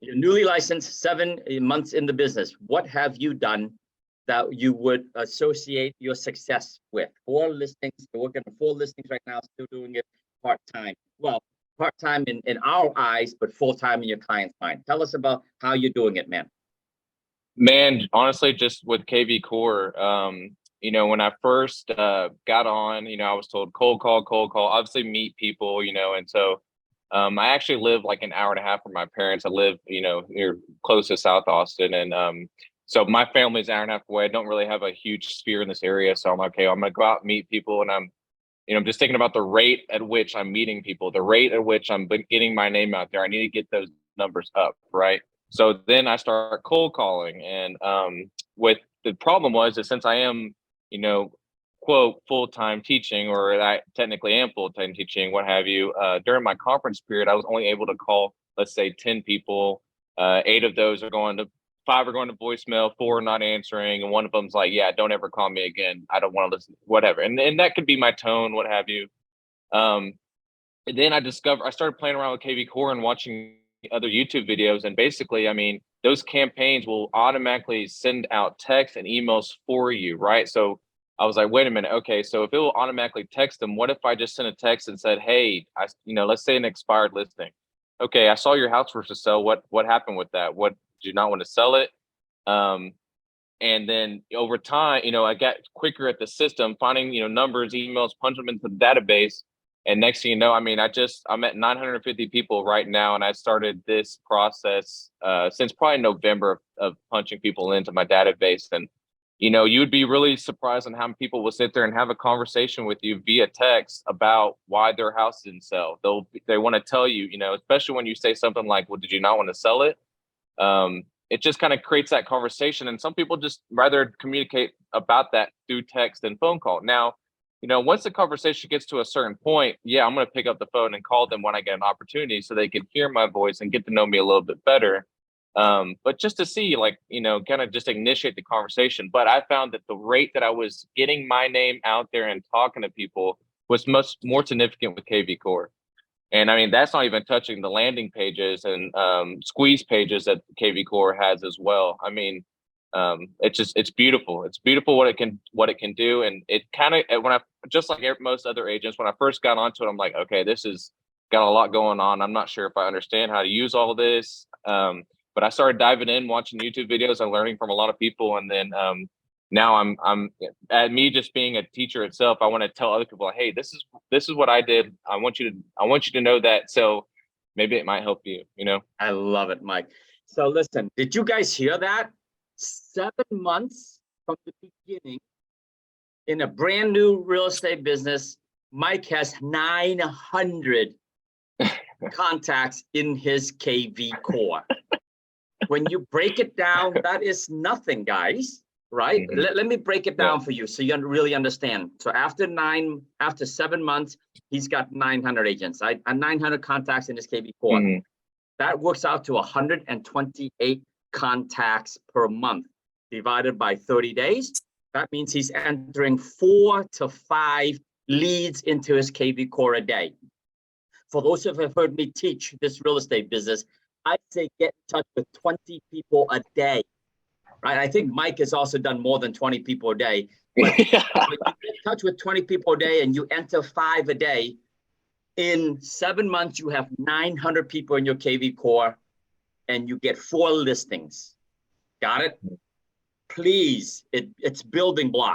You're newly licensed, 7 months in the business. What have you done that you would associate your success with? 4 listings, you're working on 4 listings right now, still doing it part-time. Well, part-time in our eyes, but full-time in your client's mind. Tell us about how you're doing it, man. Man, honestly, just with KV Core, when I first got on, I was told cold call, obviously meet people, and so I actually live like an hour and a half from my parents. I live, near close to South Austin, and so my family's an hour and a half away. I don't really have a huge sphere in this area, so I'm like, okay, I'm gonna go out and meet people, and I'm just thinking about the rate at which I'm meeting people, the rate at which I'm getting my name out there. I need to get those numbers up, right? So then I start cold calling, and with the problem was that since I am, you know, quote full time teaching, or I technically am full time teaching, what have you, during my conference period, I was only able to call, let's say, 10 people. 8 of those are going to 5 are going to voicemail, 4 are not answering, and one of them's like, "Yeah, don't ever call me again. I don't want to listen." Whatever, and that could be my tone, what have you. Um, and then I started playing around with KV Core and watching other YouTube videos, and basically, I mean, those campaigns will automatically send out texts and emails for you, right? So I was like, wait a minute, okay, so if it will automatically text them, what if I just sent a text and said, hey, let's say an expired listing. Okay, I saw your house for sale. What happened with that? What, do you not want to sell it? Um, and then over time, I got quicker at the system, finding, numbers, emails, punch them into the database. And next thing you know, I mean, I'm at 950 people right now. And I started this process since probably November of punching people into my database. And, you would be really surprised on how many people will sit there and have a conversation with you via text about why their house didn't sell. They want to tell you, especially when you say something like, well, did you not want to sell it? It just kind of creates that conversation, and some people just rather communicate about that through text and phone call. Now, once the conversation gets to a certain point, yeah, I'm going to pick up the phone and call them when I get an opportunity so they can hear my voice and get to know me a little bit better. But just to see, like, kind of just initiate the conversation. But I found that the rate that I was getting my name out there and talking to people was much more significant with KV Core. And I mean, that's not even touching the landing pages and squeeze pages that KV Core has as well. I mean, it's beautiful. It's beautiful what it can do. And it kind of, when I, just like most other agents, when I first got onto it, I'm like, okay, this has got a lot going on. I'm not sure if I understand how to use all of this. But I started diving in, watching YouTube videos and learning from a lot of people. And then now I'm at me just being a teacher itself. I want to tell other people, hey, this is what I did. I want you to know that. So maybe it might help you. I love it, Mike. So listen, did you guys hear that? 7 months from the beginning in a brand new real estate business, Mike has 900 contacts in his KV Core. When you break it down, that is nothing, guys. Right? Mhm. Let me break it down for you so you really understand. So after 7 months, he's got 900 agents, right? And 900 contacts in his KV Core. Mhm. That works out to 128 contacts per month divided by 30 days. That means he's entering 4 to 5 leads into his KV Core a day. For those who have heard me teach this real estate business, I say get in touch with 20 people a day. Right? I think Mike has also done more than 20 people a day. But Yeah. when you get in touch with 20 people a day and you enter 5 a day, in 7 months, you have 900 people in your KV Core and you get 4 listings. Got it? Please, it's building blocks.